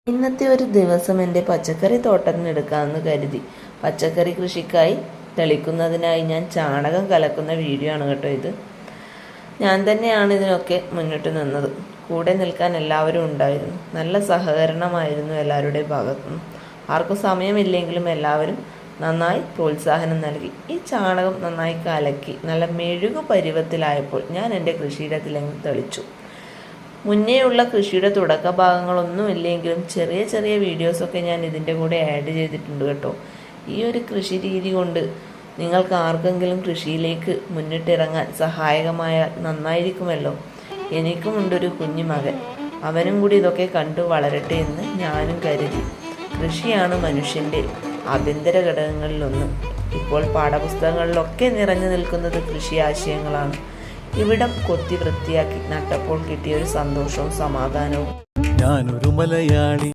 ഇന്നത്തെ ഒരു ദിവസം എൻ്റെ പച്ചക്കറി തോട്ടത്തിനെടുക്കാമെന്ന് കരുതി. പച്ചക്കറി കൃഷിക്കായി തെളിക്കുന്നതിനായി ഞാൻ ചാണകം കലക്കുന്ന വീഡിയോ ആണ് കേട്ടോ ഇത്. ഞാൻ തന്നെയാണ് ഇതിനൊക്കെ മുന്നിട്ട് നിന്നത്. കൂടെ നിൽക്കാൻ എല്ലാവരും ഉണ്ടായിരുന്നു. നല്ല സഹകരണമായിരുന്നു എല്ലാവരുടെയും ഭാഗത്തുനിന്നും. ആർക്കും സമയമില്ലെങ്കിലും എല്ലാവരും നന്നായി പ്രോത്സാഹനം നൽകി. ഈ ചാണകം നന്നായി കലക്കി നല്ല മെഴുകു പരുവത്തിലായപ്പോൾ ഞാൻ എൻ്റെ കൃഷിയിടത്തിലെങ്ങും തെളിച്ചു. മുന്നേയുള്ള കൃഷിയുടെ തുടക്ക ഭാഗങ്ങളൊന്നുമില്ലെങ്കിലും ചെറിയ ചെറിയ വീഡിയോസൊക്കെ ഞാൻ ഇതിൻ്റെ കൂടെ ആഡ് ചെയ്തിട്ടുണ്ട് കേട്ടോ. ഈ ഒരു കൃഷി രീതി കൊണ്ട് നിങ്ങൾക്ക് ആർക്കെങ്കിലും കൃഷിയിലേക്ക് മുന്നിട്ടിറങ്ങാൻ സഹായകമായാൽ നന്നായിരിക്കുമല്ലോ. എനിക്കുമുണ്ടൊരു കുഞ്ഞു മകൻ, അവനും കൂടി ഇതൊക്കെ കണ്ടു വളരട്ടെ എന്ന് ഞാനും കരുതി. കൃഷിയാണ് മനുഷ്യൻ്റെ ആഭ്യന്തര ഘടകങ്ങളിലൊന്ന്. ഇപ്പോൾ പാഠപുസ്തകങ്ങളിലൊക്കെ നിറഞ്ഞു നിൽക്കുന്നത് കൃഷി ആശയങ്ങളാണ്. ഇവിടം കൊത്തി വൃത്തിയാക്കി നട്ടപ്പോൾ കിട്ടിയ ഒരു സന്തോഷവും സമാധാനവും. ഞാനൊരു മലയാളി.